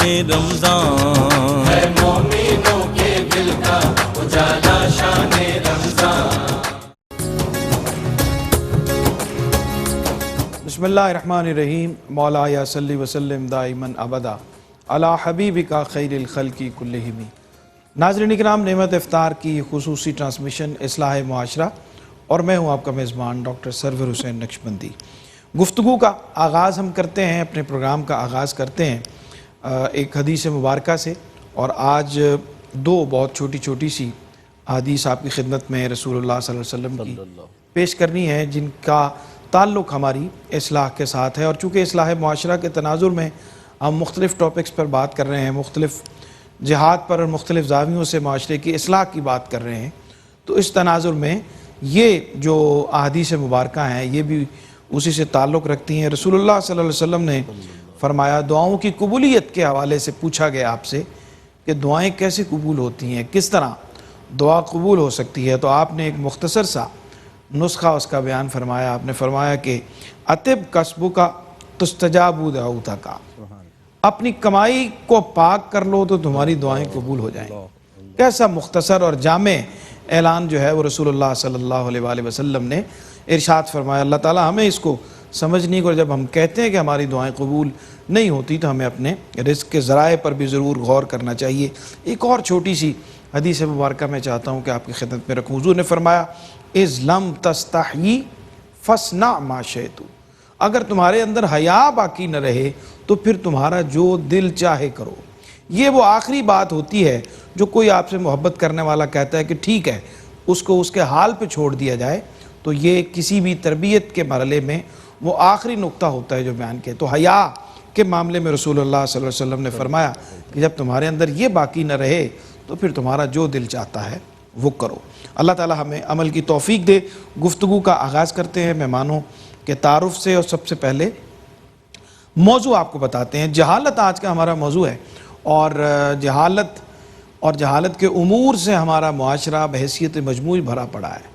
رمضان ہے مومنوں کے دل کا اجالا شان رمضان. بسم اللہ الرحمن الرحیم. مولا یا صلی وسلم دائما ابدا علی حبیبک خیر الخلق کلہم. ناظرین اکرام، نعمت افطار کی خصوصی ٹرانسمیشن اصلاح معاشرہ، اور میں ہوں آپ کا میزبان ڈاکٹر سرور حسین نقشبندی. گفتگو کا آغاز ہم کرتے ہیں، اپنے پروگرام کا آغاز کرتے ہیں ایک حدیث مبارکہ سے، اور آج دو بہت چھوٹی چھوٹی سی حدیث آپ کی خدمت میں رسول اللہ صلی اللہ علیہ وسلم کی پیش کرنی ہے، جن کا تعلق ہماری اصلاح کے ساتھ ہے. اور چونکہ اصلاح معاشرہ کے تناظر میں ہم مختلف ٹاپکس پر بات کر رہے ہیں، مختلف جہاد پر اور مختلف زاویوں سے معاشرے کی اصلاح کی بات کر رہے ہیں، تو اس تناظر میں یہ جو احادیث مبارکہ ہیں یہ بھی اسی سے تعلق رکھتی ہیں. رسول اللہ صلی اللہ علیہ وسلم نے فرمایا، دعاؤں کی قبولیت کے حوالے سے پوچھا گیا آپ سے کہ دعائیں کیسے قبول ہوتی ہیں، کس طرح دعا قبول ہو سکتی ہے، تو آپ نے ایک مختصر سا نسخہ اس کا بیان فرمایا. آپ نے فرمایا کہ اطب کسبک تستجاب دعوتک، اپنی کمائی کو پاک کر لو تو تمہاری دعائیں قبول ہو جائیں. کیسا مختصر اور جامع اعلان جو ہے وہ رسول اللہ صلی اللہ علیہ وآلہ وسلم نے ارشاد فرمایا. اللہ تعالیٰ ہمیں اس کو سمجھنے کو، جب ہم کہتے ہیں کہ ہماری دعائیں قبول نہیں ہوتی تو ہمیں اپنے رزق کے ذرائع پر بھی ضرور غور کرنا چاہیے. ایک اور چھوٹی سی حدیث مبارکہ میں چاہتا ہوں کہ آپ کی خدمت میں رکھوں. حضور نے فرمایا، اذ لم تستحی فاصنع ما شئت، اگر تمہارے اندر حیا باقی نہ رہے تو پھر تمہارا جو دل چاہے کرو. یہ وہ آخری بات ہوتی ہے جو کوئی آپ سے محبت کرنے والا کہتا ہے کہ ٹھیک ہے، اس کو اس کے حال پہ چھوڑ دیا جائے، تو یہ کسی بھی تربیت کے مرحلے میں وہ آخری نقطہ ہوتا ہے جو بیان کیا. تو حیا کے معاملے میں رسول اللہ صلی اللہ علیہ وسلم نے فرمایا کہ جب تمہارے اندر یہ باقی نہ رہے تو پھر تمہارا جو دل چاہتا ہے وہ کرو. اللہ تعالی ہمیں عمل کی توفیق دے. گفتگو کا آغاز کرتے ہیں مہمانوں کے تعارف سے، اور سب سے پہلے موضوع آپ کو بتاتے ہیں. جہالت آج کا ہمارا موضوع ہے، اور جہالت کے امور سے ہمارا معاشرہ بحیثیت مجموعی بھرا پڑا ہے.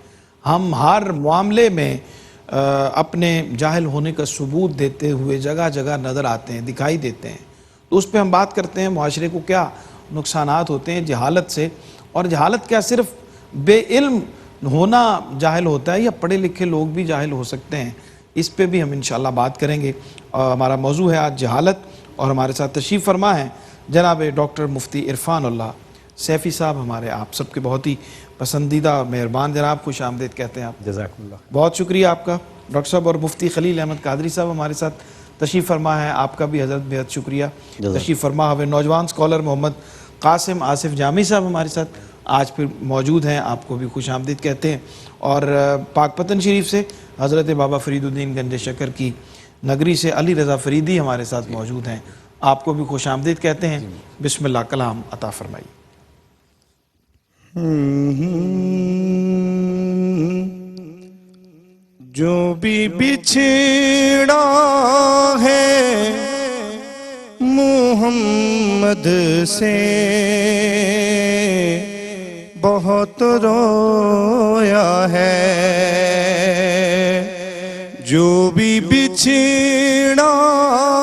ہم ہر معاملے میں اپنے جاہل ہونے کا ثبوت دیتے ہوئے جگہ جگہ نظر آتے ہیں، دکھائی دیتے ہیں. تو اس پہ ہم بات کرتے ہیں معاشرے کو کیا نقصانات ہوتے ہیں جہالت سے، اور جہالت کیا صرف بے علم ہونا جاہل ہوتا ہے یا پڑھے لکھے لوگ بھی جاہل ہو سکتے ہیں. اس پہ بھی ہم انشاءاللہ بات کریں گے. ہمارا موضوع ہے آج جہالت، اور ہمارے ساتھ تشریف فرما ہیں جناب ڈاکٹر مفتی عرفان اللہ سیفی صاحب، ہمارے آپ سب کے بہت ہی پسندیدہ مہربان جناب. خوش آمدید کہتے ہیں آپ. جزاک اللہ. بہت شکریہ آپ کا ڈاکٹر صاحب. اور مفتی خلیل احمد قادری صاحب ہمارے ساتھ تشریف فرما ہے، آپ کا بھی حضرت بہت شکریہ تشریف فرما ہوئے. نوجوان اسکالر محمد قاسم آصف جامی صاحب ہمارے ساتھ آج پھر موجود ہیں، آپ کو بھی خوش آمدید کہتے ہیں. اور پاک پتن شریف سے حضرت بابا فرید الدین گنج شکر کی نگری سے علی رضا فریدی ہمارے ساتھ موجود ہیں، آپ کو بھی خوش آمدید کہتے ہیں. بسم اللہ، کلام عطا فرمائیے. جو بھی بچھڑا ہے محمد سے بہت رویا ہے، جو بھی بچھڑا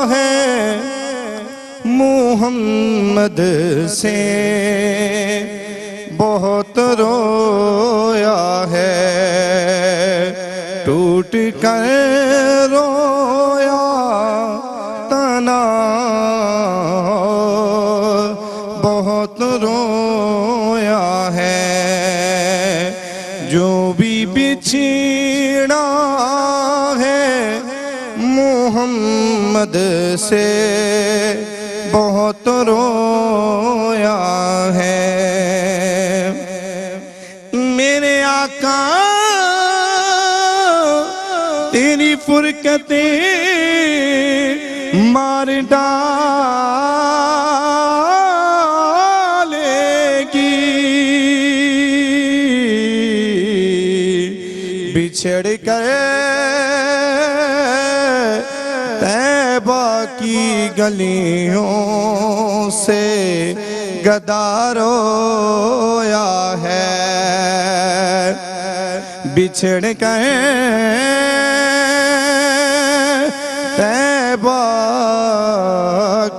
ہے محمد سے بہت رویا ہے، ٹوٹ کر رویا تنا بہت رویا ہے، جو بھی بچھڑا ہے محمد سے بہت رویا ہے. میرے آقا تیری فرقتیں مار ڈالے گی، بچھڑ کر طیبہ کی گلیوں سے گدا رویا ہے، بچھڑ کر طیبہ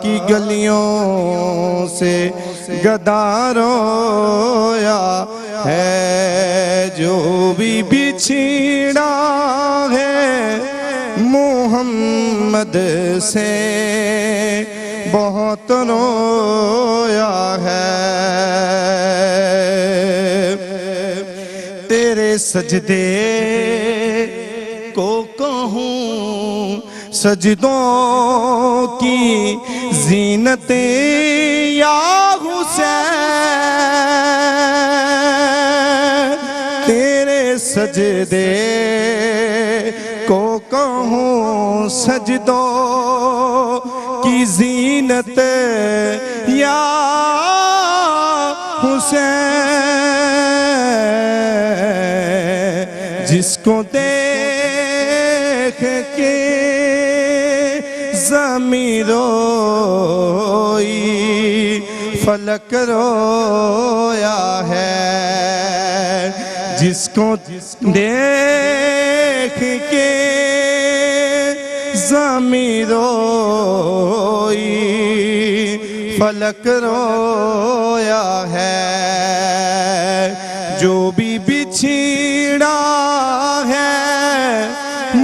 کی گلیوں سے گدا رویا ہے، جو بھی بچھڑا ہے محمد سے بہت رویا ہے۔ تیرے سجدے کو کہوں سجدوں کی زینت یا حسین، تیرے سجدے کو کہوں سجدوں کی زینت یا حسین، جس کو دیکھ کے زمین روئی فلک رویا ہے، جس کو دیکھ کے زمین روئی فلک رویا ہے، جو بھی بچھڑا ہے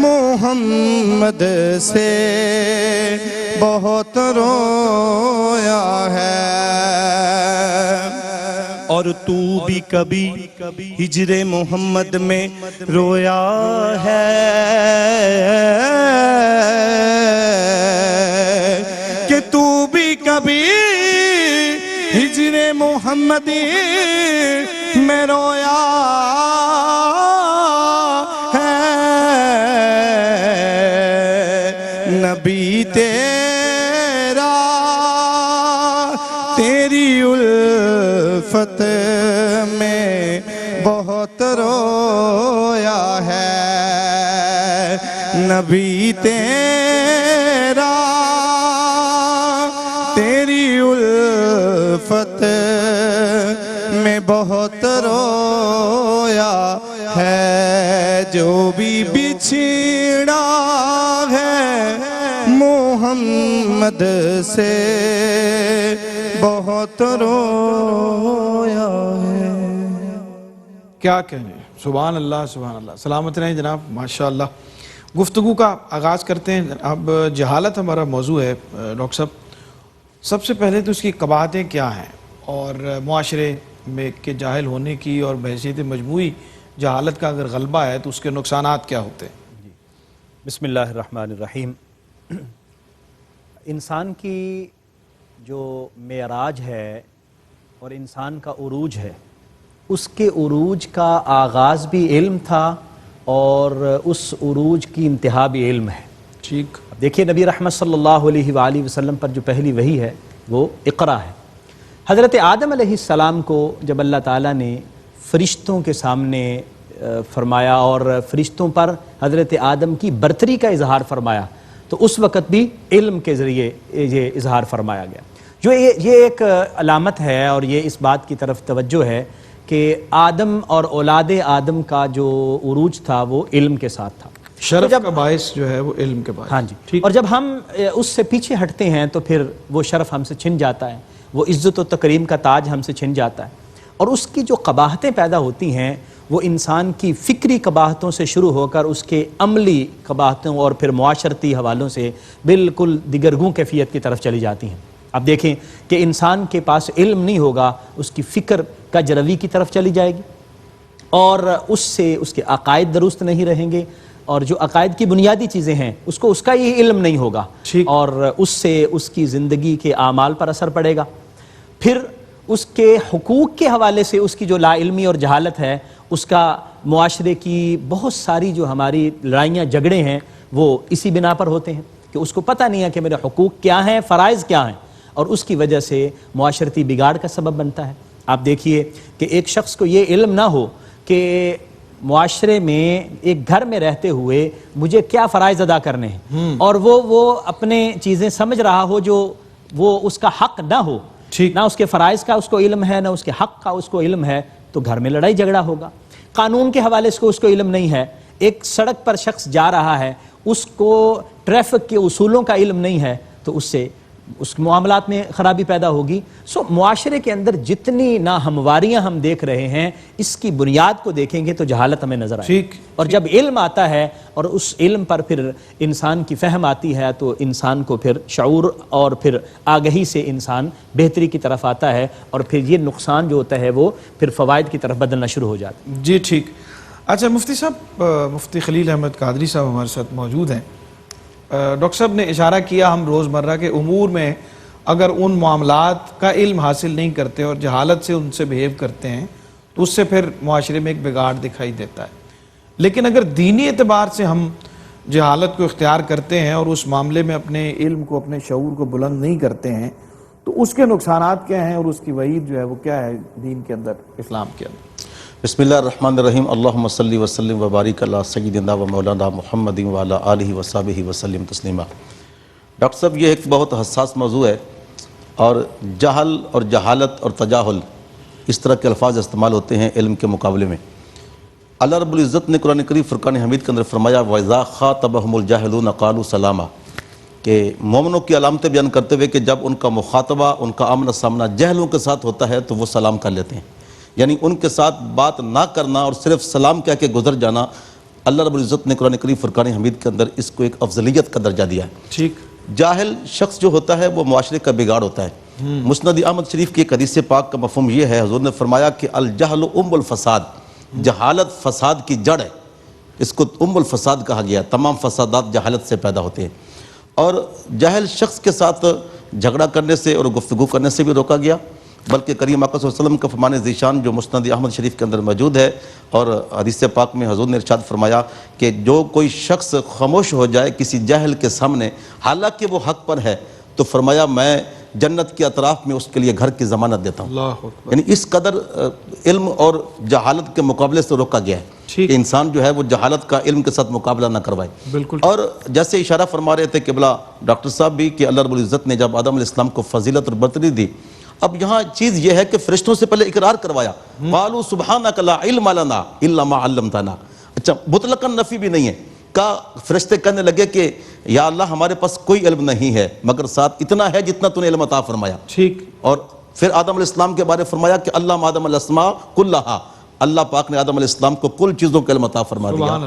محمد سے بہت رویا ہے۔ اور تو بھی کبھی ہجر محمد میں رویا ہے کہ تو بھی کبھی ہجر محمد میں رویا ہے، نبی تیرا تیری الفت میں بہت رویا ہے، نبی تیرا تیری الفت میں بہت رویا ہے، جو بھی بچھڑا ہے محمد سے بہت رویا ہے۔ کیا کہنے، سبحان اللہ سبحان اللہ۔ سلامت رہیں جناب، ماشاءاللہ۔ گفتگو کا آغاز کرتے ہیں۔ اب جہالت ہمارا موضوع ہے ڈاکٹر صاحب، سب سے پہلے تو اس کی قباحتیں کیا ہیں، اور معاشرے میں کے جاہل ہونے کی اور بحیثیت مجموعی جہالت کا اگر غلبہ ہے تو اس کے نقصانات کیا ہوتے ہیں؟ بسم اللہ الرحمن الرحیم۔ انسان کی جو معراج ہے اور انسان کا عروج ہے، اس کے عروج کا آغاز بھی علم تھا اور اس عروج کی انتہا بھی علم ہے۔ ٹھیک۔ اب دیکھیے نبی رحمت صلی اللہ علیہ وآلہ وسلم پر جو پہلی وحی ہے وہ اقرا ہے۔ حضرت آدم علیہ السلام کو جب اللہ تعالیٰ نے فرشتوں کے سامنے فرمایا اور فرشتوں پر حضرت آدم کی برتری کا اظہار فرمایا، تو اس وقت بھی علم کے ذریعے یہ اظہار فرمایا گیا۔ جو یہ ایک علامت ہے اور یہ اس بات کی طرف توجہ ہے کہ آدم اور اولاد آدم کا جو عروج تھا وہ علم کے ساتھ تھا۔ شرف کا باعث جو ہے وہ علم کے باعث۔ ہاں جی، اور جب ہم اس سے پیچھے ہٹتے ہیں تو پھر وہ شرف ہم سے چھن جاتا ہے، وہ عزت و تکریم کا تاج ہم سے چھن جاتا ہے، اور اس کی جو قباحتیں پیدا ہوتی ہیں وہ انسان کی فکری قباحتوں سے شروع ہو کر اس کے عملی قباحتوں اور پھر معاشرتی حوالوں سے بالکل دگرگوں کیفیت کی طرف چلی جاتی ہیں۔ اب دیکھیں کہ انسان کے پاس علم نہیں ہوگا، اس کی فکر کا جروی کی طرف چلی جائے گی، اور اس سے اس کے عقائد درست نہیں رہیں گے، اور جو عقائد کی بنیادی چیزیں ہیں اس کو اس کا یہ علم نہیں ہوگا، اور اس سے اس کی زندگی کے اعمال پر اثر پڑے گا۔ پھر اس کے حقوق کے حوالے سے اس کی جو لا علمی اور جہالت ہے، اس کا معاشرے کی بہت ساری جو ہماری لڑائیاں جھگڑے ہیں وہ اسی بنا پر ہوتے ہیں کہ اس کو پتہ نہیں ہے کہ میرے حقوق کیا ہیں، فرائض کیا ہیں، اور اس کی وجہ سے معاشرتی بگاڑ کا سبب بنتا ہے۔ آپ دیکھیے کہ ایک شخص کو یہ علم نہ ہو کہ معاشرے میں ایک گھر میں رہتے ہوئے مجھے کیا فرائض ادا کرنے ہیں، اور وہ اپنے چیزیں سمجھ رہا ہو جو وہ اس کا حق نہ ہو، نہ اس کے فرائض کا اس کو علم ہے، نہ اس کے حق کا اس کو علم ہے، تو گھر میں لڑائی جھگڑا ہوگا۔ قانون کے حوالے سے اس کو علم نہیں ہے، ایک سڑک پر شخص جا رہا ہے، اس کو ٹریفک کے اصولوں کا علم نہیں ہے، تو اس سے اس معاملات میں خرابی پیدا ہوگی. سو معاشرے کے اندر جتنی ناہمواریاں ہم دیکھ رہے ہیں اس کی بنیاد کو دیکھیں گے تو جہالت ہمیں نظر آئے. اور جب علم آتا ہے اور اس علم پر پھر انسان کی فہم آتی ہے تو انسان کو پھر شعور اور پھر آگہی سے انسان بہتری کی طرف آتا ہے اور پھر یہ نقصان جو ہوتا ہے وہ پھر فوائد کی طرف بدلنا شروع ہو جاتا ہے. جی ٹھیک. اچھا مفتی صاحب، مفتی خلیل احمد قادری صاحب ہمارے ساتھ موجود ہیں. ڈاکٹر صاحب نے اشارہ کیا ہم روزمرہ کے امور میں اگر ان معاملات کا علم حاصل نہیں کرتے اور جہالت سے ان سے بہیو کرتے ہیں تو اس سے پھر معاشرے میں ایک بگاڑ دکھائی دیتا ہے. لیکن اگر دینی اعتبار سے ہم جہالت کو اختیار کرتے ہیں اور اس معاملے میں اپنے علم کو، اپنے شعور کو بلند نہیں کرتے ہیں تو اس کے نقصانات کیا ہیں اور اس کی وعید جو ہے وہ کیا ہے دین کے اندر، اسلام کے اندر؟ بسم اللہ الرحمن الرحیم. اللہم صلی وسلم وبارک علی سیدنا و مولانا محمد وعلی آلہ وصحبہ وسلم تسلیما. ڈاکٹر صاحب یہ ایک بہت حساس موضوع ہے اور جہل اور جہالت اور تجاہل اس طرح کے الفاظ استعمال ہوتے ہیں علم کے مقابلے میں. اللہ رب العزت نے قرآن کریم فرقان حمید کے اندر فرمایا وَإِذَا خَاطَبَهُمُ الْجَاهِلُونَ قَالُوا سَلَامًا، کہ مومنوں کی علامتیں بیان کرتے ہوئے کہ جب ان کا مخاطبہ، ان کا آمنا سامنا جہلوں کے ساتھ ہوتا ہے تو وہ سلام کر لیتے ہیں. یعنی ان کے ساتھ بات نہ کرنا اور صرف سلام کہہ کے گزر جانا، اللہ رب العزت نے قرآن کریم فرقان حمید کے اندر اس کو ایک افضلیت کا درجہ دیا ہے. ٹھیک. جاہل شخص جو ہوتا ہے وہ معاشرے کا بگاڑ ہوتا ہے. مسند احمد شریف کی ایک حدیث پاک کا مفہوم یہ ہے، حضور نے فرمایا کہ الجہل ام الفساد، جہالت فساد کی جڑ ہے. اس کو ام الفساد کہا گیا. تمام فسادات جہالت سے پیدا ہوتے ہیں اور جاہل شخص کے ساتھ جھگڑا کرنے سے اور گفتگو کرنے سے بھی روکا گیا، بلکہ کریم آقا صلی اللہ علیہ وسلم کا فرمان ذیشان جو مسند احمد شریف کے اندر موجود ہے اور حدیث پاک میں حضور نے ارشاد فرمایا کہ جو کوئی شخص خاموش ہو جائے کسی جاہل کے سامنے حالانکہ وہ حق پر ہے تو فرمایا میں جنت کے اطراف میں اس کے لیے گھر کی ضمانت دیتا ہوں. اللہ اکبر. یعنی اس قدر علم اور جہالت کے مقابلے سے روکا گیا ہے کہ انسان جو ہے وہ جہالت کا علم کے ساتھ مقابلہ نہ کروائے. بالکل. اور جیسے اشارہ فرما رہے تھے قبلہ ڈاکٹر صاحب بھی کہ اللہ رب العزت نے جب آدم علیہ السلام کو فضیلت اور برتری دی، اب یہاں چیز یہ ہے کہ فرشتوں سے پہلے اقرار کروایا قالوا سبحانک لا علم لنا الا ما علمتنا. اچھا مطلقاً نفی بھی نہیں ہے، فرشتے کہنے لگے کہ یا اللہ ہمارے پاس کوئی علم نہیں ہے مگر ساتھ اتنا ہے جتنا تو نے علم عطا فرمایا. ٹھیک. اور پھر آدم علیہ السلام کے بارے فرمایا کہ اللہ آدم الاسماء کلہا، اللہ پاک نے آدم علیہ السلام کو کل چیزوں کا علم عطا فرما دیا.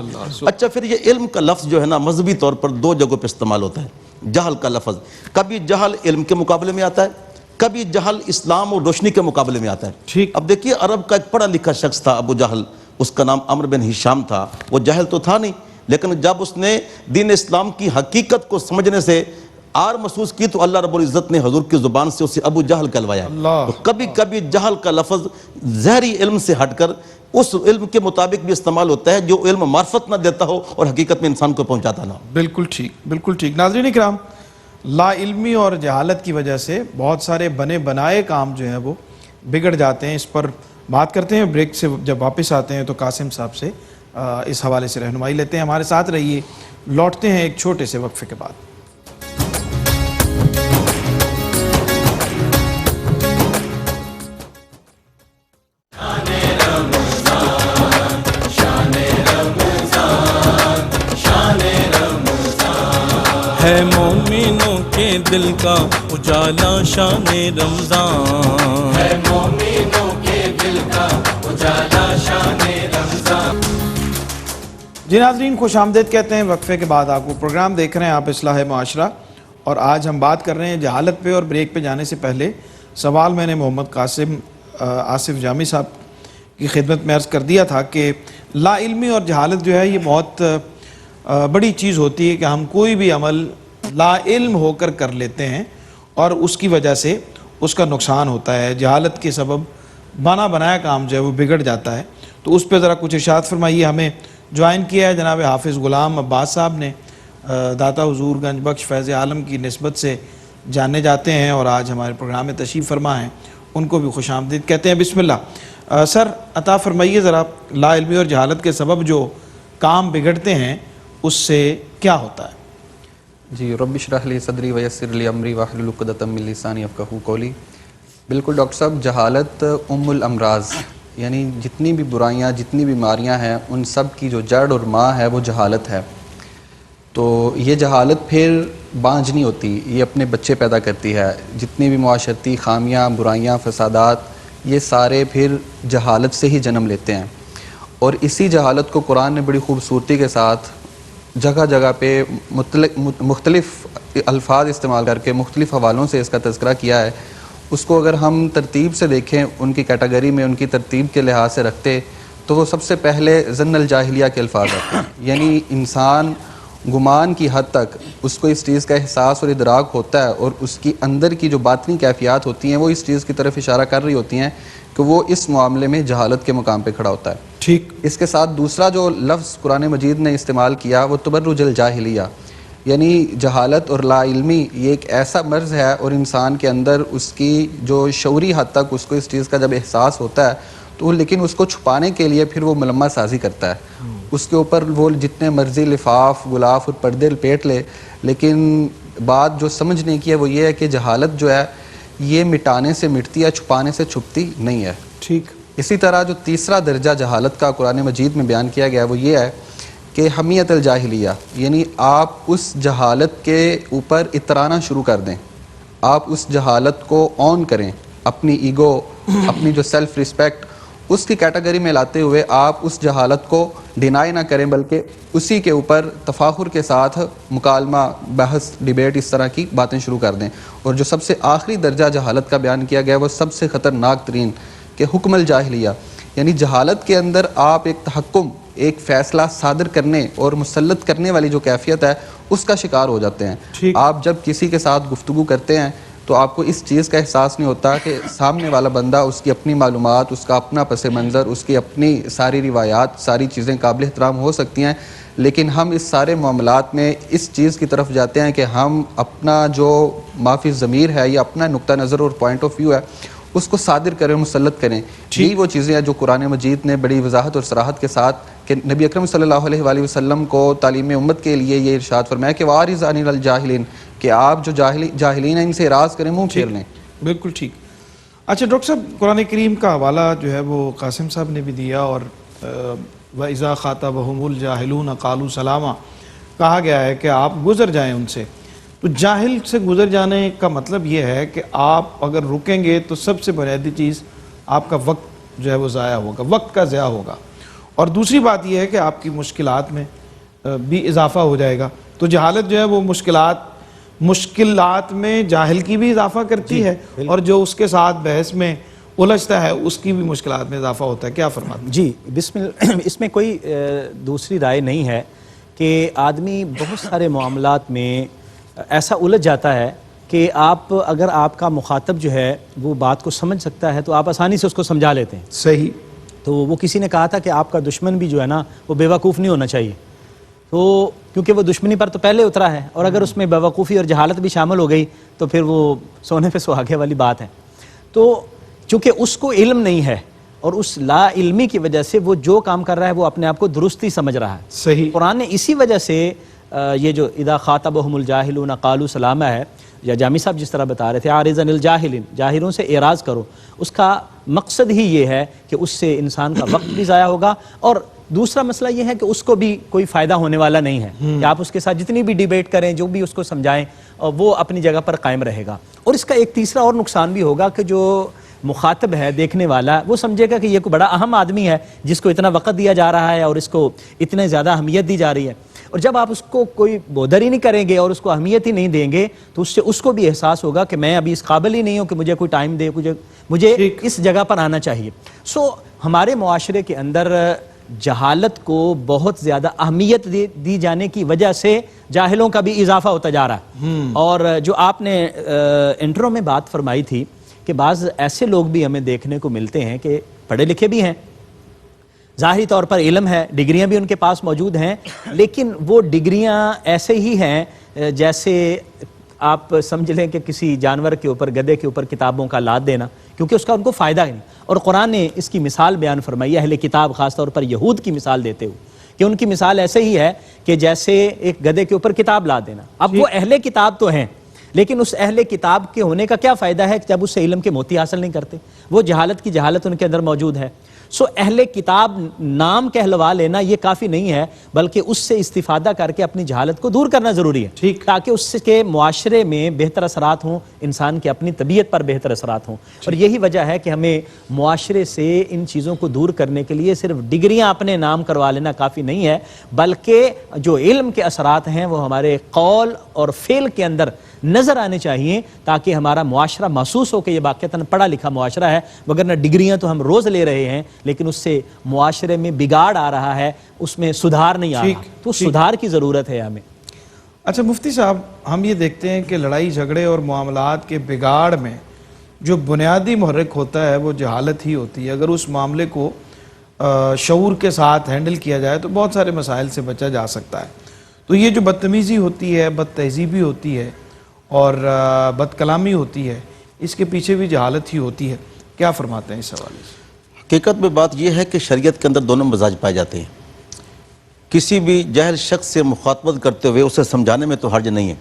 اچھا پھر یہ علم کا لفظ جو ہے نا مذہبی طور پر دو جگہوں پہ استعمال ہوتا ہے. جہل کا لفظ کبھی جہل علم کے مقابلے میں آتا ہے، کبھی جہل اسلام اور روشنی کے مقابلے میں آتا ہے. ٹھیک. اب دیکھیے عرب کا ایک پڑھا لکھا شخص تھا ابو جہل، اس کا نام عمرو بن ہشام تھا. وہ جہل تو تھا نہیں لیکن جب اس نے دین اسلام کی حقیقت کو سمجھنے سے آر محسوس کی تو اللہ رب العزت نے حضور کی زبان سے اسے ابو جہل کہلوایا. تو کبھی کبھی جہل کا لفظ ظاہری علم سے ہٹ کر اس علم کے مطابق بھی استعمال ہوتا ہے جو علم معرفت نہ دیتا ہو اور حقیقت میں انسان کو پہنچاتا نہ. بالکل ٹھیک، بالکل ٹھیک. ناظرین کرام، لا علمی اور جہالت کی وجہ سے بہت سارے بنے بنائے کام جو ہیں وہ بگڑ جاتے ہیں. اس پر بات کرتے ہیں. بریک سے جب واپس آتے ہیں تو قاسم صاحب سے اس حوالے سے رہنمائی لیتے ہیں. ہمارے ساتھ رہیے. لوٹتے ہیں ایک چھوٹے سے وقفے کے بعد. ہے مومنوں کے دل کا اجالا شان رمضان، ہے مومنوں کے دل کا اجالا شان رمضان. جی ناظرین، خوش آمدید کہتے ہیں وقفے کے بعد آپ کو. پروگرام دیکھ رہے ہیں آپ اصلاح معاشرہ اور آج ہم بات کر رہے ہیں جہالت پہ. اور بریک پہ جانے سے پہلے سوال میں نے محمد قاسم آصف جامی صاحب کی خدمت میں عرض کر دیا تھا کہ لا علمی اور جہالت جو ہے یہ بہت بڑی چیز ہوتی ہے کہ ہم کوئی بھی عمل لا علم ہو کر کر لیتے ہیں اور اس کی وجہ سے اس کا نقصان ہوتا ہے. جہالت کے سبب بنا بنایا کام جو ہے وہ بگڑ جاتا ہے. تو اس پہ ذرا کچھ ارشاد فرمائیے. ہمیں جوائن کیا ہے جناب حافظ غلام عباس صاحب نے، داتا حضور گنج بخش فیض عالم کی نسبت سے جانے جاتے ہیں اور آج ہمارے پروگرام میں تشریف فرما ہیں. ان کو بھی خوش آمدید کہتے ہیں. بسم اللہ. سر عطا فرمائیے ذرا لا علمی اور جہالت کے سبب جو کام بگڑتے ہیں اس سے کیا ہوتا ہے؟ جی رب اشرح لی صدری ویسر لی امری واحلل عقدۃ من لسانی یفقہوا قولی. بالکل ڈاکٹر صاحب، جہالت ام الامراض، یعنی جتنی بھی برائیاں، جتنی بیماریاں ہیں ان سب کی جو جڑ اور ماں ہے وہ جہالت ہے. تو یہ جہالت پھر بانجھ نہیں ہوتی، یہ اپنے بچے پیدا کرتی ہے. جتنی بھی معاشرتی خامیاں، برائیاں، فسادات، یہ سارے پھر جہالت سے ہی جنم لیتے ہیں. اور اسی جہالت کو قرآن نے بڑی خوبصورتی کے ساتھ جگہ جگہ پہ مختلف الفاظ استعمال کر کے مختلف حوالوں سے اس کا تذکرہ کیا ہے. اس کو اگر ہم ترتیب سے دیکھیں، ان کی کیٹیگری میں، ان کی ترتیب کے لحاظ سے رکھتے، تو وہ سب سے پہلے ظن الجاہلیہ کے الفاظ آتے ہیں. یعنی انسان گمان کی حد تک اس کو اس چیز کا احساس اور ادراک ہوتا ہے، اور اس کی اندر کی جو باطنی کیفیات ہوتی ہیں وہ اس چیز کی طرف اشارہ کر رہی ہوتی ہیں کہ وہ اس معاملے میں جہالت کے مقام پہ کھڑا ہوتا ہے. ٹھیک. اس کے ساتھ دوسرا جو لفظ قرآن مجید نے استعمال کیا وہ تبرج الجاہلیہ، یعنی جہالت اور لا علمی یہ ایک ایسا مرض ہے، اور انسان کے اندر اس کی جو شعوری حد تک اس کو اس چیز کا جب احساس ہوتا ہے تو لیکن اس کو چھپانے کے لیے پھر وہ ملمہ سازی کرتا ہے. اس کے اوپر وہ جتنے مرضی لفاف، غلاف اور پردے لپیٹ لے، لیکن بات جو سمجھنے کی ہے وہ یہ ہے کہ جہالت جو ہے یہ مٹانے سے مٹتی ہے، چھپانے سے چھپتی نہیں ہے. ٹھیک. اسی طرح جو تیسرا درجہ جہالت کا قرآن مجید میں بیان کیا گیا ہے وہ یہ ہے کہ حمیت الجاہلیہ، یعنی آپ اس جہالت کے اوپر اترانا شروع کر دیں، آپ اس جہالت کو آن کریں، اپنی ایگو، اپنی جو سیلف ریسپیکٹ اس کی کیٹیگری میں لاتے ہوئے آپ اس جہالت کو ڈینائی نہ کریں، بلکہ اسی کے اوپر تفاخر کے ساتھ مکالمہ، بحث، ڈیبیٹ، اس طرح کی باتیں شروع کر دیں. اور جو سب سے آخری درجہ جہالت کا بیان کیا گیا وہ سب سے خطرناک ترین کہ حکم الجاہلیہ، یعنی جہالت کے اندر آپ ایک تحکم، ایک فیصلہ صادر کرنے اور مسلط کرنے والی جو کیفیت ہے اس کا شکار ہو جاتے ہیں. آپ جب کسی کے ساتھ گفتگو کرتے ہیں تو آپ کو اس چیز کا احساس نہیں ہوتا کہ سامنے والا بندہ، اس کی اپنی معلومات، اس کا اپنا پس منظر، اس کی اپنی ساری روایات، ساری چیزیں قابل احترام ہو سکتی ہیں، لیکن ہم اس سارے معاملات میں اس چیز کی طرف جاتے ہیں کہ ہم اپنا جو معافی ضمیر ہے یا اپنا نقطہ نظر اور پوائنٹ آف ویو ہے اس کو صادر کریں، مسلط کریں. یہی وہ چیزیں ہیں جو قرآن مجید نے بڑی وضاحت اور صراحت کے ساتھ کہ نبی اکرم صلی اللہ علیہ وآلہ وسلم کو تعلیم امت کے لیے یہ ارشاد فرمایا کہ وَأَعْرِضْ عَنِ الْجَاهِلِينَ، کہ آپ جو جاہلین ہیں ان سے اعراض کریں، منہ پھیر لیں. بالکل ٹھیک. اچھا ڈاکٹر صاحب، قرآن کریم کا حوالہ جو ہے وہ قاسم صاحب نے بھی دیا، اور وَإِذَا خَاطَبَهُمُ الْجَاهِلُونَ قَالُوا سَلَامًا کہا گیا ہے کہ آپ گزر جائیں ان سے. تو جاہل سے گزر جانے کا مطلب یہ ہے کہ آپ اگر رکیں گے تو سب سے بنیادی چیز آپ کا وقت جو ہے وہ ضائع ہوگا، وقت کا ضیاع ہوگا، اور دوسری بات یہ ہے کہ آپ کی مشکلات میں بھی اضافہ ہو جائے گا. تو جہالت جو ہے وہ مشکلات میں جاہل کی بھی اضافہ کرتی ہے، اور جو اس کے ساتھ بحث میں الجھتا ہے اس کی بھی مشکلات میں اضافہ ہوتا ہے. کیا فرماتے ہیں؟ جی بسم اللہ. اس میں کوئی دوسری رائے نہیں ہے کہ آدمی بہت سارے معاملات میں ایسا الجھ جاتا ہے کہ اگر آپ کا مخاطب جو ہے وہ بات کو سمجھ سکتا ہے تو آپ آسانی سے اس کو سمجھا لیتے ہیں. صحیح. تو وہ کسی نے کہا تھا کہ آپ کا دشمن بھی جو ہے نا وہ بیوقوف نہیں ہونا چاہیے، تو کیونکہ وہ دشمنی پر تو پہلے اترا ہے، اور اگر اس میں بیوقوفی اور جہالت بھی شامل ہو گئی تو پھر وہ سونے پہ سہاگے والی بات ہے. تو چونکہ اس کو علم نہیں ہے، اور اس لا علمی کی وجہ سے وہ جو کام کر رہا ہے وہ اپنے آپ کو درستی سمجھ رہا ہے. صحیح. قرآن نے اسی وجہ سے یہ جو اذا خاطبہم الجاہلون قالوا سلاما ہے، یا جامی صاحب جس طرح بتا رہے تھے اعرض عن الجاہلین، جاہلوں سے اعراض کرو، اس کا مقصد ہی یہ ہے کہ اس سے انسان کا وقت بھی ضائع ہوگا، اور دوسرا مسئلہ یہ ہے کہ اس کو بھی کوئی فائدہ ہونے والا نہیں ہے کہ آپ اس کے ساتھ جتنی بھی ڈیبیٹ کریں، جو بھی اس کو سمجھائیں، وہ اپنی جگہ پر قائم رہے گا. اور اس کا ایک تیسرا اور نقصان بھی ہوگا کہ جو مخاطب ہے، دیکھنے والا، وہ سمجھے گا کہ یہ کوئی بڑا اہم آدمی ہے جس کو اتنا وقت دیا جا رہا ہے اور اس کو اتنے زیادہ اہمیت دی جا رہی ہے. اور جب آپ اس کو کوئی بودر ہی نہیں کریں گے اور اس کو اہمیت ہی نہیں دیں گے تو اس سے اس کو بھی احساس ہوگا کہ میں ابھی اس قابل ہی نہیں ہوں کہ مجھے کوئی ٹائم دے، مجھے اس جگہ پر آنا چاہیے. ہمارے معاشرے کے اندر جہالت کو بہت زیادہ اہمیت دی جانے کی وجہ سے جاہلوں کا بھی اضافہ ہوتا جا رہا ہے. اور جو آپ نے انٹرو میں بات فرمائی تھی کہ بعض ایسے لوگ بھی ہمیں دیکھنے کو ملتے ہیں کہ پڑھے لکھے بھی ہیں، ظاہری طور پر علم ہے، ڈگریاں بھی ان کے پاس موجود ہیں، لیکن وہ ڈگریاں ایسے ہی ہیں جیسے آپ سمجھ لیں کہ کسی جانور کے اوپر، گدھے کے اوپر کتابوں کا لاد دینا، کیونکہ اس کا ان کو فائدہ ہی نہیں. اور قرآن نے اس کی مثال بیان فرمائی اہل کتاب، خاص طور پر یہود کی مثال دیتے ہوئے کہ ان کی مثال ایسے ہی ہے کہ جیسے ایک گدھے کے اوپر کتاب لاد دینا. اب وہ اہل کتاب تو ہیں لیکن اس اہل کتاب کے ہونے کا کیا فائدہ ہے جب اس سے علم کے موتی حاصل نہیں کرتے؟ وہ جہالت کی جہالت ان کے اندر موجود ہے. سو اہل کتاب نام کہلوا لینا یہ کافی نہیں ہے، بلکہ اس سے استفادہ کر کے اپنی جہالت کو دور کرنا ضروری ہے، ٹھیک، تاکہ اس کے معاشرے میں بہتر اثرات ہوں، انسان کے اپنی طبیعت پر بہتر اثرات ہوں. اور یہی وجہ ہے کہ ہمیں معاشرے سے ان چیزوں کو دور کرنے کے لیے صرف ڈگریاں اپنے نام کروا لینا کافی نہیں ہے، بلکہ جو علم کے اثرات ہیں وہ ہمارے قول اور فعل کے اندر نظر آنے چاہیے، تاکہ ہمارا معاشرہ محسوس ہو کہ یہ واقعتاً پڑھا لکھا معاشرہ ہے. وگرنہ ڈگریاں تو ہم روز لے رہے ہیں لیکن اس سے معاشرے میں بگاڑ آ رہا ہے، اس میں سدھار نہیں آ رہا. تو سدھار کی ضرورت ہے ہمیں. اچھا مفتی صاحب، ہم یہ دیکھتے ہیں کہ لڑائی جھگڑے اور معاملات کے بگاڑ میں جو بنیادی محرک ہوتا ہے وہ جہالت ہی ہوتی ہے. اگر اس معاملے کو شعور کے ساتھ ہینڈل کیا جائے تو بہت سارے مسائل سے بچا جا سکتا ہے. تو یہ جو بدتمیزی ہوتی ہے، بد تہذیبی ہوتی ہے اور بد کلامی ہوتی ہے، اس کے پیچھے بھی جہالت ہی ہوتی ہے. کیا فرماتے ہیں اس حوالے سے؟ حقیقت میں بات یہ ہے کہ شریعت کے اندر دونوں مزاج پائے جاتے ہیں. کسی بھی جاہل شخص سے مخاطبت کرتے ہوئے اسے سمجھانے میں تو حرج نہیں ہے،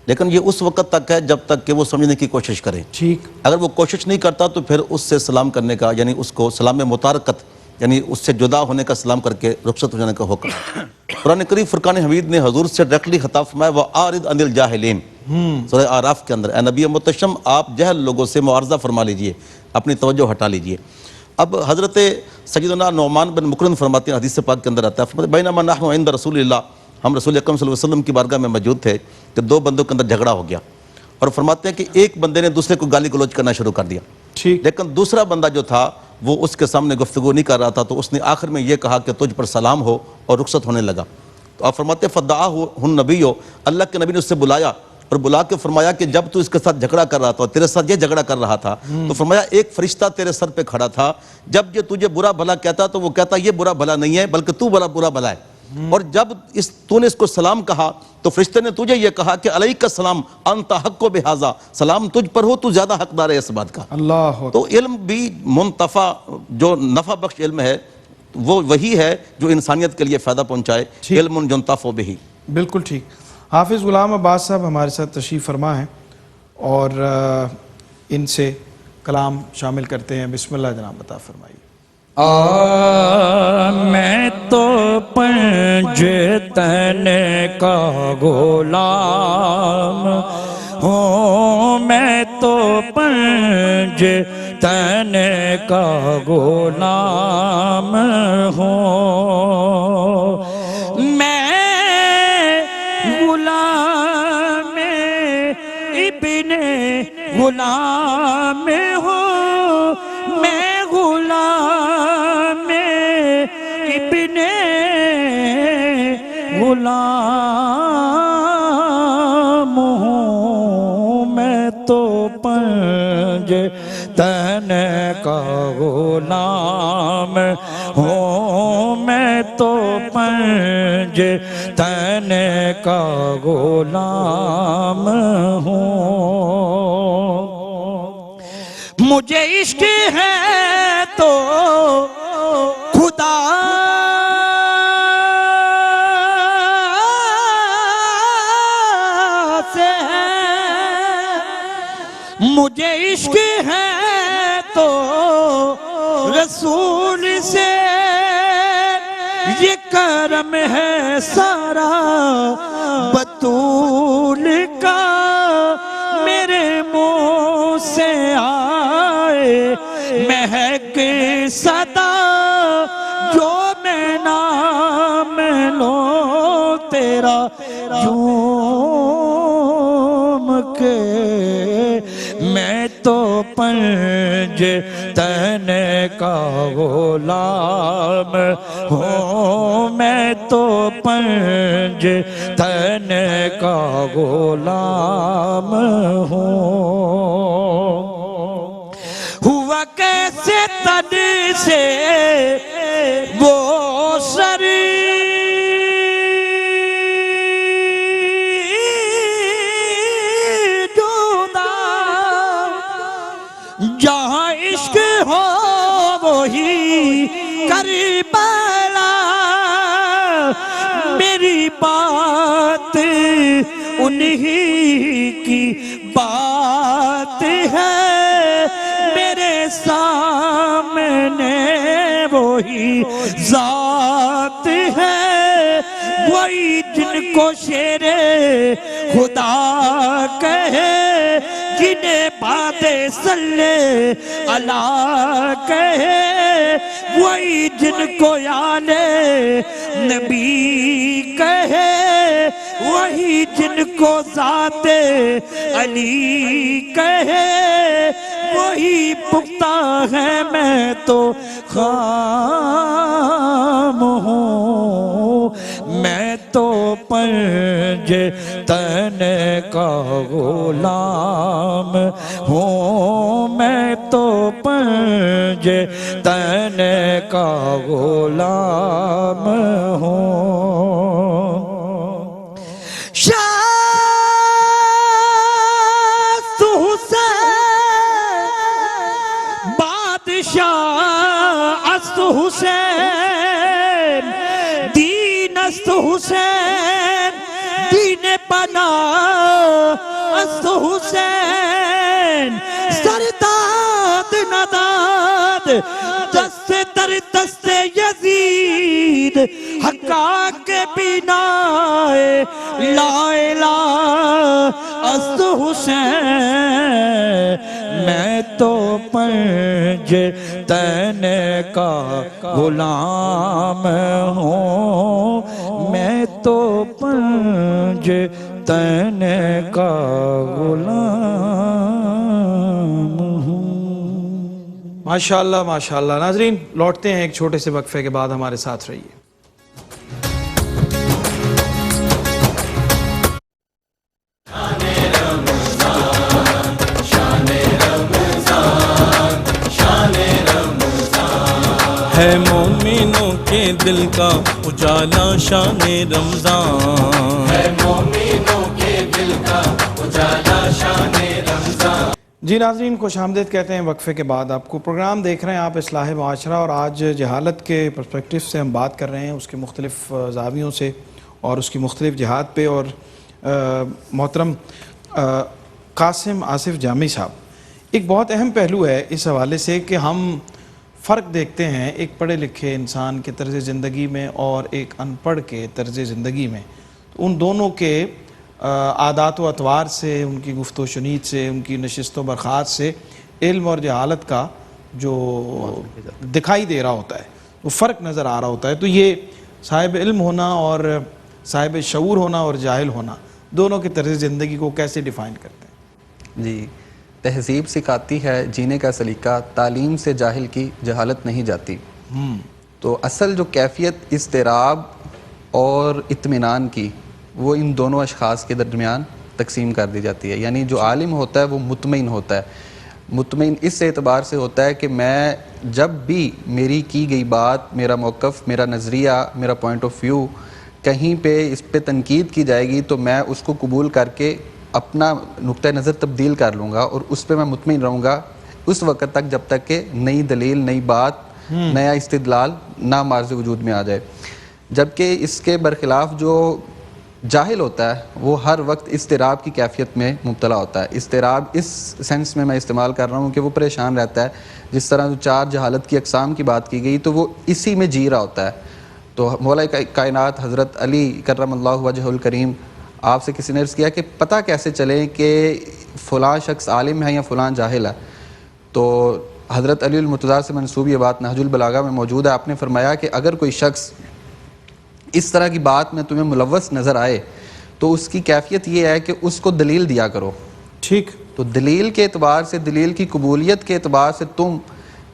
لیکن یہ اس وقت تک ہے جب تک کہ وہ سمجھنے کی کوشش کرے. ٹھیک. اگر وہ کوشش نہیں کرتا تو پھر اس سے سلام کرنے کا، یعنی اس کو سلام متارکت، یعنی اس سے جدا ہونے کا سلام کر کے رخصت ہو جانے کا حکم. قرآن کریم فرقان حمید نے حضور سے ڈائریکٹلی خطاب فرمایا وَأَعْرِضْ عَنِ الْجَاهِلِينَ، سورہ اعراف کے اندر، اے نبی محتشم آپ جہل لوگوں سے معارضہ فرما لیجئے، اپنی توجہ ہٹا لیجئے. اب حضرت سیدنا نعمان بن مقرن فرماتے ہیں، حدیث پاک کے اندر آتا ہے، فرماتے ہیں بینما نحن عند رسول اللہ، ہم رسول اکرم صلی اللہ علیہ وسلم کی بارگاہ میں موجود تھے کہ دو بندوں کے اندر جھگڑا ہو گیا، اور فرماتے ہیں کہ ایک بندے نے دوسرے کو گالی گلوچ کرنا شروع کر دیا. ٹھیک. لیکن دوسرا بندہ جو تھا وہ اس کے سامنے گفتگو نہیں کر رہا تھا، تو اس نے آخر میں یہ کہا کہ تجھ پر سلام ہو، اور رخصت ہونے لگا. تو آپ فرماتے ہیں فدعاہ النبی، اللہ کے نبی نے اس سے بلایا اور بلا کے فرمایا کہ جب تو اس کے ساتھ جھگڑا کر رہا تھا اور تیرے ساتھ یہ جھگڑا کر رہا تھا تو فرمایا ایک فرشتہ تیرے سر پہ کھڑا تھا، جب یہ تجھے برا بھلا کہتا تو وہ کہتا یہ برا بھلا نہیں ہے بلکہ تو برا بھلا ہے، اور جب تو نے اس کو سلام کہا تو فرشتے نے تجھے یہ کہا کہ علیک السلام انت حق بہذا، سلام تجھ پر ہو، تو زیادہ حقدار ہے اس بات کا. اللہ. تو علم بھی منتفع، جو نفع بخش علم ہے وہ وہی ہے جو انسانیت کے لیے فائدہ پہنچائے. علم ينتفع به. بالکل ٹھیک. حافظ غلام عباس صاحب ہمارے ساتھ تشریف فرما ہیں اور ان سے کلام شامل کرتے ہیں. بسم اللہ جناب، عطا فرمائیے. میں تو پنجتن کا غلام ہوں، میں تو پنجتن کا غلام ہوں، میں غلام ابن غلام ہوں، میں غلام ابن غلام ہوں، میں تو پنجتن کا غلام ہوں، میں تو پنجتن کا غلام ہوں. مجھے عشق ہے تو خدا سے ہے، مجھے عشق ہے تو رسول سے، یہ کرم ہے سارا بطول کا، میرے منہ سے آئے مہک صدا، جو میں نام لوں تیرا جھوم کے، میں تو پنجتن کا غلام ہوں، میں تو پنجتن کا غلام ہوں. ہوا کیسے تن سے وہ سری جدا، جہاں عشق ہو وہی کربلا، میری بات ان انہی کی بات ہے میرے سامنے وہی ذات ہے وہی جن کو شیر خدا کہے جنہیں باد صلی اللہ کہے وہی جن کو آل نبی کہے وہی جن کو ذات علی کہے وہی پختہ ہے میں تو خام ہوں میں تو پنج تن کا غلام ہوں میں تو پنج تن کا غلام ہوں شاست حسین بادشاہ است حسین دین است حسین دین بنا است حسین سرداد نداد دست در دست یزید حقا کے بنا لا الہ است حسین میں تو پنج تن کا غلام ہوں میں تو پنج تن کا غلام ہوں ماشاءاللہ ماشاءاللہ. ناظرین لوٹتے ہیں ایک چھوٹے سے وقفے کے بعد، ہمارے ساتھ رہیے. ہے مومنوں کے دل کا اجالا شان رمضان ہے مومنوں کے دل کا اجالا شان رمضان. جی ناظرین خوش آمدید کہتے ہیں وقفے کے بعد آپ کو. پروگرام دیکھ رہے ہیں آپ اصلاح معاشرہ، اور آج جہالت کے پرسپیکٹیو سے ہم بات کر رہے ہیں، اس کے مختلف زاویوں سے اور اس کی مختلف جہات پہ. اور محترم قاسم آصف جامی صاحب، ایک بہت اہم پہلو ہے اس حوالے سے کہ ہم فرق دیکھتے ہیں ایک پڑھے لکھے انسان کے طرز زندگی میں اور ایک ان پڑھ کے طرز زندگی میں. تو ان دونوں کے عادات و اطوار سے، ان کی گفت و شنید سے، ان کی نشست و برخاست سے علم اور جہالت کا جو دکھائی دے رہا ہوتا ہے، وہ فرق نظر آ رہا ہوتا ہے. تو یہ صاحب علم ہونا اور صاحب شعور ہونا اور جاہل ہونا، دونوں کے طرز زندگی کو کیسے ڈیفائن کرتے ہیں؟ جی، تہذیب سکھاتی ہے جینے کا سلیقہ، تعلیم سے جاہل کی جہالت نہیں جاتی. تو اصل جو کیفیت اضطراب اور اطمینان کی، وہ ان دونوں اشخاص کے درمیان تقسیم کر دی جاتی ہے. یعنی جو عالم ہوتا ہے وہ مطمئن ہوتا ہے. مطمئن اس اعتبار سے ہوتا ہے کہ میں جب بھی میری کی گئی بات، میرا موقف، میرا نظریہ، میرا پوائنٹ آف ویو کہیں پہ اس پہ تنقید کی جائے گی تو میں اس کو قبول کر کے اپنا نقطہ نظر تبدیل کر لوں گا، اور اس پہ میں مطمئن رہوں گا اس وقت تک جب تک کہ نئی دلیل، نئی بات، نیا استدلال نہ معرض وجود میں آ جائے. جبکہ اس کے برخلاف جو جاہل ہوتا ہے وہ ہر وقت اضطراب کی کیفیت میں مبتلا ہوتا ہے. اضطراب اس سینس میں استعمال کر رہا ہوں کہ وہ پریشان رہتا ہے. جس طرح جو 4 جہالت کی اقسام کی بات کی گئی تو وہ اسی میں جی رہا ہوتا ہے. تو مولا کائنات حضرت علی کرم اللہ وجہ الکریم، آپ سے کسی نے عرض کیا کہ پتہ کیسے چلے کہ فلاں شخص عالم ہے یا فلاں جاہل ہے؟ تو حضرت علی المرتضیٰ سے منسوب یہ بات نہج البلاغہ میں موجود ہے. آپ نے فرمایا کہ اگر کوئی شخص اس طرح کی بات میں تمہیں ملوث نظر آئے تو اس کی کیفیت یہ ہے کہ اس کو دلیل دیا کرو. ٹھیک. تو دلیل کے اعتبار سے، دلیل کی قبولیت کے اعتبار سے تم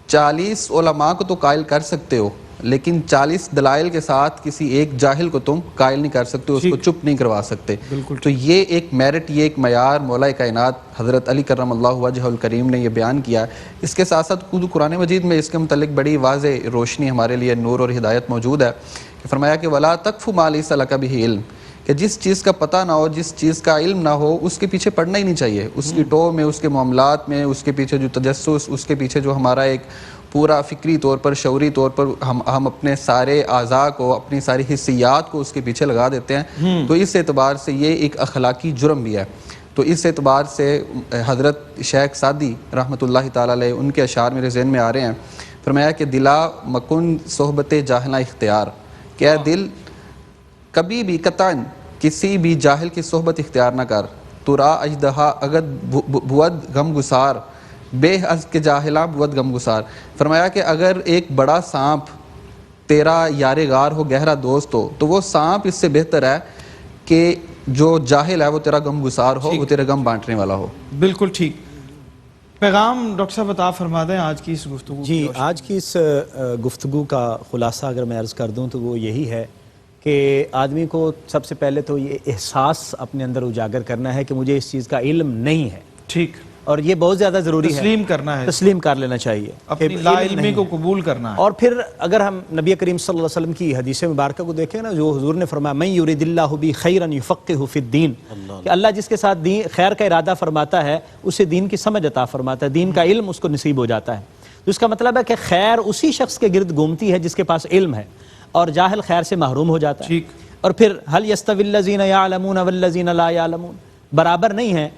40 علماء کو تو قائل کر سکتے ہو، لیکن 40 دلائل کے ساتھ کسی ایک جاہل کو تم قائل نہیں کر سکتے، اس کو چپ نہیں کروا سکتے. تو یہ ایک میرٹ، یہ ایک معیار مولا کائنات حضرت علی کرم اللہ وجہ الکریم نے یہ بیان کیا. اس کے ساتھ ساتھ قرآن مجید میں اس کے متعلق بڑی واضح روشنی، ہمارے لیے نور اور ہدایت موجود ہے کہ فرمایا کہ وَلَا تَقْفُ مَا لَيْسَ لَكَ بِهِ عِلْمٌ، کہ جس چیز کا پتہ نہ ہو، جس چیز کا علم نہ ہو، اس کے پیچھے پڑنا ہی نہیں چاہیے. اس کی ٹو میں، اس کے معاملات میں، اس کے پیچھے جو تجسس، اس کے پیچھے جو ہمارا ایک پورا فکری طور پر، شعوری طور پر ہم اپنے سارے اعضاء کو، اپنی ساری حسیات کو اس کے پیچھے لگا دیتے ہیں، تو اس اعتبار سے یہ ایک اخلاقی جرم بھی ہے. تو اس اعتبار سے حضرت شیخ سعدی رحمۃ اللہ تعالیٰ علیہ، ان کے اشعار میرے ذہن میں آ رہے ہیں. فرمایا کہ دلا مکن صحبت جاہلہ اختیار، کہ اے دل کبھی بھی قطعاً کسی بھی جاہل کی صحبت اختیار نہ کر. تو را اجدہا اگد بود غم گسار، بے از کے جاہلاں بود غم گسار. فرمایا کہ اگر ایک بڑا سانپ تیرا یار غار ہو، گہرا دوست ہو، تو وہ سانپ اس سے بہتر ہے کہ جو جاہل ہے وہ تیرا غم گسار ہو، وہ تیرا غم بانٹنے والا ہو. بالکل ٹھیک. پیغام ڈاکٹر صاحب عطا فرما دیں آج کی اس گفتگو. جی، آج کی اس گفتگو کا خلاصہ اگر میں عرض کر دوں تو وہ یہی ہے کہ آدمی کو سب سے پہلے تو یہ احساس اپنے اندر اجاگر کرنا ہے کہ مجھے اس چیز کا علم نہیں ہے. ٹھیک. اور یہ بہت زیادہ ضروری ہے. تسلیم کرنا ہے، تسلیم کر لینا چاہیے اپنی لا علمی کو قبول کرنا ہے. اور پھر اگر ہم نبی کریم صلی اللہ علیہ وسلم کی حدیث مبارکہ کو دیکھیں نا، جو حضور نے فرمایا من یرید اللہ بہ خیرا یفقہہ فی الدین، کہ اللہ جس کے ساتھ خیر کا ارادہ فرماتا ہے اسے دین کی سمجھ عطا فرماتا ہے، دین کا علم اس کو نصیب ہو جاتا ہے. تو اس کا مطلب ہے کہ خیر اسی شخص کے گرد گھومتی ہے جس کے پاس علم ہے، اور جاہل خیر سے محروم ہو جاتا ہے. ٹھیک. اور پھر هل یستوی الذین یعلمون والذین لا یعلمون، برابر نہیں ہے.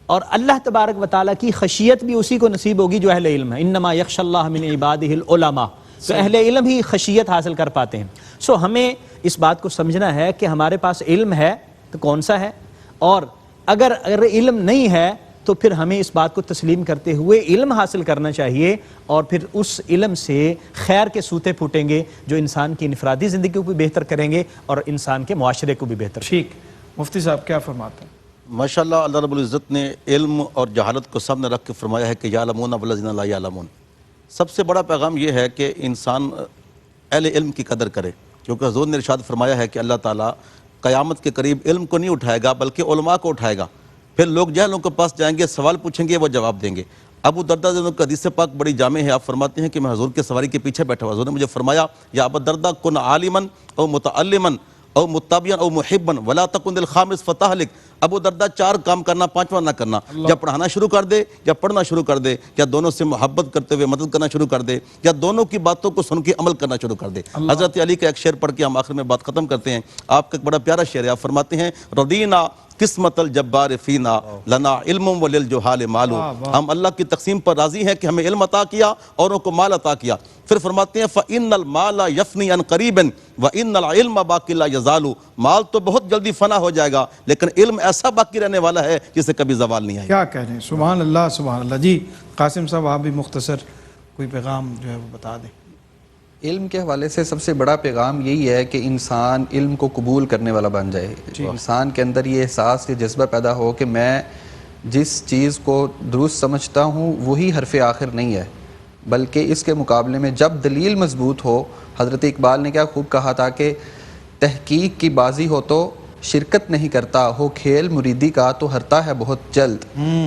اور اللہ تبارک و تعالیٰ کی خشیت بھی اسی کو نصیب ہوگی جو اہل علم ہے. انما یخشی اللہ من عبادہ العلماء، تو اہل علم ہی خشیت حاصل کر پاتے ہیں. سو ہمیں اس بات کو سمجھنا ہے کہ ہمارے پاس علم ہے تو کون سا ہے، اور اگر علم نہیں ہے تو پھر ہمیں اس بات کو تسلیم کرتے ہوئے علم حاصل کرنا چاہیے، اور پھر اس علم سے خیر کے سوتے پھوٹیں گے جو انسان کی انفرادی زندگی کو بھی بہتر کریں گے اور انسان کے معاشرے کو بھی بہتر. ٹھیک. مفتی صاحب کیا فرماتے ہیں؟ ماشاءاللہ، اللہ رب العزت نے علم اور جہالت کو سامنے رکھ کے فرمایا ہے کہ یعلمون والذین لا یعلمون. سب سے بڑا پیغام یہ ہے کہ انسان اہل علم کی قدر کرے، کیونکہ حضور نے ارشاد فرمایا ہے کہ اللہ تعالیٰ قیامت کے قریب علم کو نہیں اٹھائے گا بلکہ علماء کو اٹھائے گا. پھر لوگ جہلوں کے پاس جائیں گے، سوال پوچھیں گے، وہ جواب دیں گے. ابو دردہ رضی اللہ عنہ کا حدیث پاک بڑی جامع ہے. آپ فرماتے ہیں کہ میں حضور کے سواری کے پیچھے بیٹھا ہوا، حضور نے مجھے فرمایا یا ابو دردہ کن عالما او متعلما او متابعا او محبا ولا تکن الخامس فتہلک. ابو دردہ 4 کام کرنا، 5واں نہ کرنا. یا پڑھانا شروع کر دے یا پڑھنا شروع کر دے، یا دونوں سے محبت کرتے ہوئے مدد کرنا شروع کر دے، یا دونوں کی باتوں کو سن کے عمل کرنا شروع کر دے. حضرت علی کا ایک شعر پڑھ کے ہم آخر میں بات ختم کرتے ہیں. آپ کا ایک بڑا پیارا شعر ہے. آپ فرماتے ہیں رضینا قسمت الجبار فینا لنا علم وللجہال مال. ہم اللہ کی تقسیم پر راضی ہیں کہ ہمیں علم عطا کیا، اوروں کو مال عطا کیا. پھر فرماتے ہیں فَإِنَّ الْمَالَ يَفْنِي عَنْ قَرِيبٍ وَإِنَّ الْعِلْمَ بَاقٍ لَا يَزَالُ. مال تو بہت جلدی فنا ہو جائے گا لیکن علم ایسا باقی رہنے والا ہے جسے کبھی زوال نہیں آئے. کیا کہہ رہے ہیں؟ سبحان اللہ سبحان اللہ. جی قاسم صاحب، آپ بھی مختصر کوئی پیغام جو ہے وہ بتا دیں. علم کے حوالے سے سب سے بڑا پیغام یہی ہے کہ انسان علم کو قبول کرنے والا بن جائے. انسان کے اندر یہ احساس، یہ جذبہ پیدا ہو کہ میں جس چیز کو درست سمجھتا ہوں وہی حرف آخر نہیں ہے، بلکہ اس کے مقابلے میں جب دلیل مضبوط ہو. حضرت اقبال نے کیا خوب کہا تھا کہ تحقیق کی بازی ہو تو شرکت نہیں کرتا، ہو کھیل مریدی کا تو ہرتا ہے بہت جلد.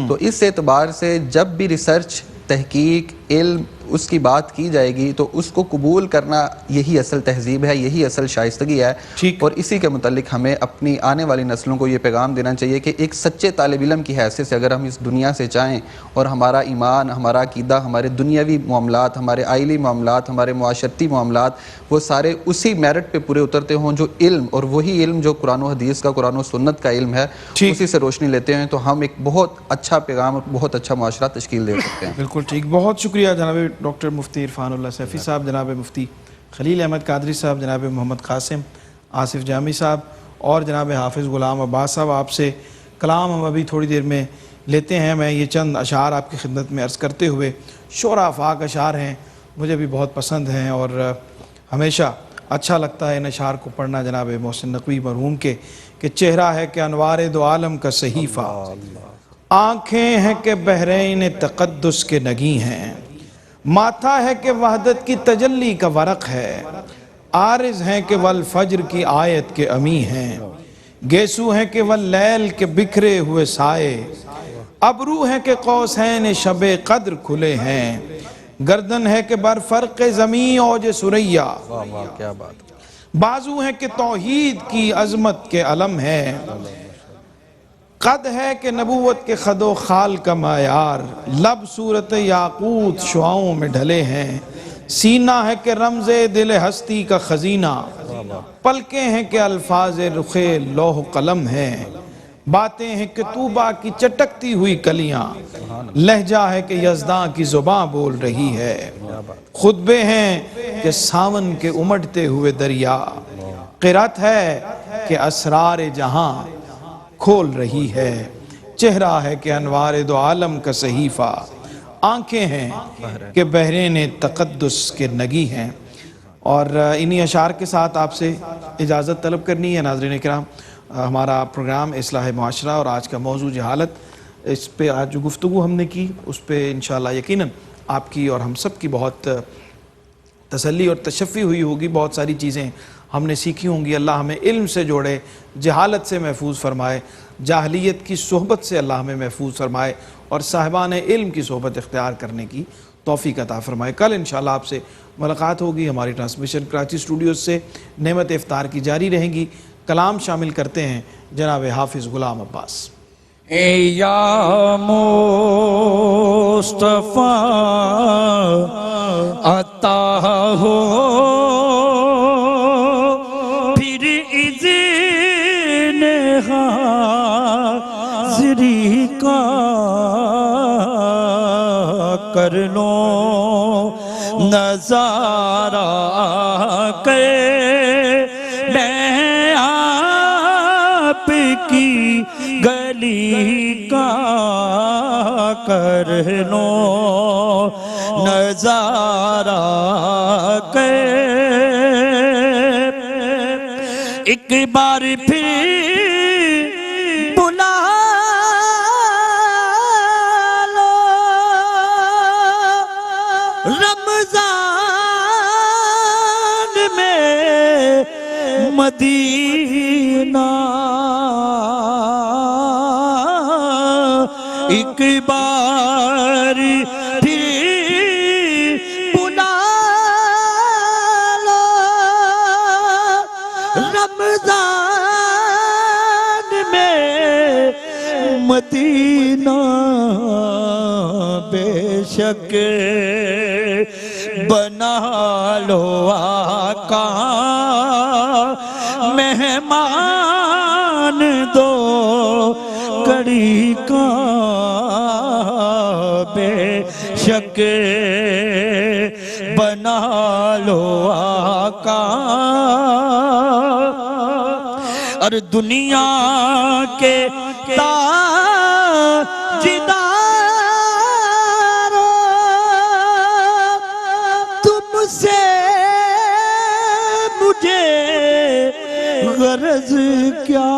تو اس اعتبار سے جب بھی ریسرچ، تحقیق، علم اس کی بات کی جائے گی تو اس کو قبول کرنا یہی اصل تہذیب ہے، یہی اصل شائستگی ہے. اور اسی کے متعلق ہمیں اپنی آنے والی نسلوں کو یہ پیغام دینا چاہیے کہ ایک سچے طالب علم کی حیثیت سے اگر ہم اس دنیا سے چاہیں اور ہمارا ایمان، ہمارا عقیدہ، ہمارے دنیاوی معاملات، ہمارے آئلی معاملات، ہمارے معاشرتی معاملات، وہ سارے اسی میرٹ پہ پورے اترتے ہوں جو علم، اور وہی علم جو قرآن و حدیث کا، قرآن و سنت کا علم ہے، اسی سے روشنی لیتے ہیں، تو ہم ایک بہت اچھا پیغام اور بہت اچھا معاشرہ تشکیل دے سکتے ہیں. بالکل ٹھیک. بہت شکریہ جناب ڈاکٹر مفتی عرفان اللہ سیفی صاحب، جناب مفتی خلیل احمد قادری صاحب، جناب محمد قاسم، آصف جامی صاحب اور جناب حافظ غلام عباس صاحب. آپ سے کلام ہم ابھی تھوڑی دیر میں لیتے ہیں. میں یہ چند اشعار آپ کی خدمت میں عرض کرتے ہوئے، شعراء افاق اشعار ہیں، مجھے بھی بہت پسند ہیں اور ہمیشہ اچھا لگتا ہے ان اشعار کو پڑھنا جناب محسن نقوی مرحوم کے، کہ چہرہ ہے کہ انوار دو عالم کا صحیفہ، آنکھیں ہیں کہ بحرین تقدس کے نگی ہیں، ماتھا ہے کہ وحدت کی تجلی کا ورق ہے، عارض ہیں کہ والفجر کی آیت کے امی ہیں، گیسو ہیں کہ واللیل کے بکھرے ہوئے سائے، ابرو ہیں کہ قوسین شب قدر کھلے ہیں، گردن ہے کہ بر فرق زمین اوج سریا، کیا بات. بازو ہیں کہ توحید کی عظمت کے علم ہے، قد ہے کہ نبوت کے خد و خال کا معیار، لب صورت یاقوت شعاؤں میں ڈھلے ہیں، سینہ ہے کہ رمز دل ہستی کا خزینہ، پلکیں ہیں کہ الفاظ رخ لوح قلم ہیں، باتیں ہیں کہ طوبہ کی چٹکتی ہوئی کلیاں، لہجہ ہے کہ یزداں کی زباں بول رہی ہے، خطبے ہیں کہ ساون کے امٹتے ہوئے دریا، قرأت ہے کہ اسرار جہاں کھول رہی ہے، چہرہ ہے کہ انوار دو عالم کا صحیفہ، آنکھیں ہیں کہ بحرین تقدس کے نگی ہیں۔ اور انہی اشعار کے ساتھ آپ سے اجازت طلب کرنی ہے ناظرین اکرام۔ ہمارا پروگرام اصلاح معاشرہ اور آج کا موضوع جہالت، اس پہ آج جو گفتگو ہم نے کی اس پہ انشاءاللہ یقیناً آپ کی اور ہم سب کی بہت تسلی اور تشفی ہوئی ہوگی، بہت ساری چیزیں ہم نے سیکھی ہوں گی۔ اللہ ہمیں علم سے جوڑے، جہالت سے محفوظ فرمائے، جاہلیت کی صحبت سے اللہ ہمیں محفوظ فرمائے اور صاحبان علم کی صحبت اختیار کرنے کی توفیق عطا فرمائے۔ کل انشاءاللہ آپ سے ملاقات ہوگی، ہماری ٹرانسمیشن کراچی اسٹوڈیوز سے نعمت افطار کی جاری رہیں گی۔ کلام شامل کرتے ہیں جناب حافظ غلام عباس۔ یا مصطفیٰ عطا ہو پھر اذن حاضری کا کر لو نظارہ کے میں آپ کی گلی کا کر لو نظارہ کے ایک بار پھر بلا لو رمضان میں مدینہ، ایک بار پھر بلا لو رمضان میں مدینہ، بے شک بنا لو آقا مہمان دو کڑی کا، بے شک بنا لو آقا، اور دنیا کے تاجدارو تم سے مجھے غرض کیا،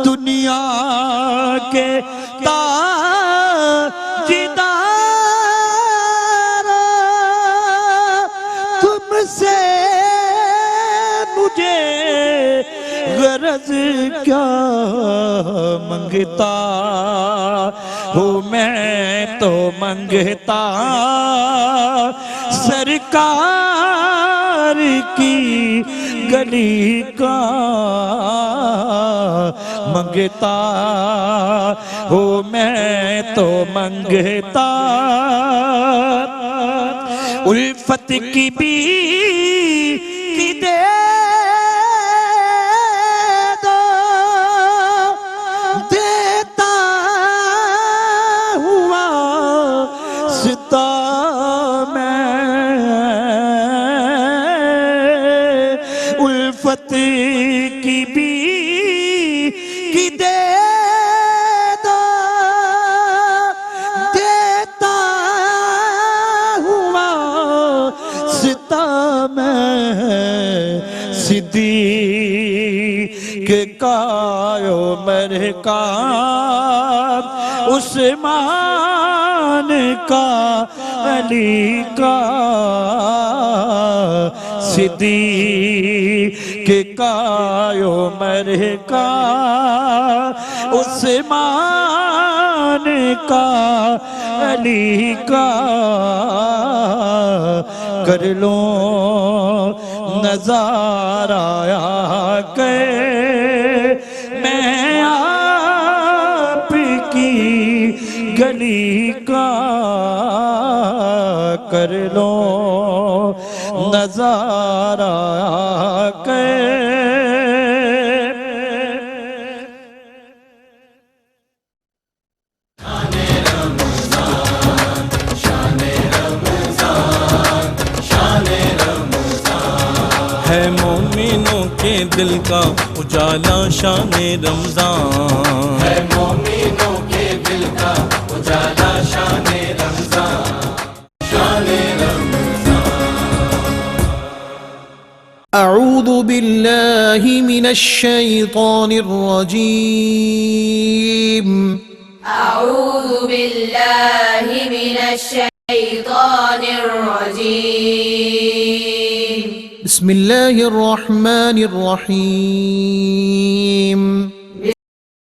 دنیا کے تاجدارو تم سے مجھے غرض کیا، منگتا ہوں میں تو منگتا سرکار کی گلی کا، منگتا ہوں میں تو منگتا الفت کی بھی دے دو، دیتا ہوا ستا میں الفت کی بھی دے دو، دیتا ہوا ستا میں، صدیق کا عمر کا عثمان کا علی کا، صدیق کا عمر کا عثمان شان کا علی کا کر لو نظارہ آ کے میں آپ کی گلی کا کر لو نظارہ آ کے ہے مومنوں کے دل کا اجالا شان رمضان ہے مومنوں کے دل کا اجالا شان رمضان شان أعوذ بالله من الشيطان الرجيم أعوذ بالله من الشيطان الرجيم بسم الله الرحمن الرحيم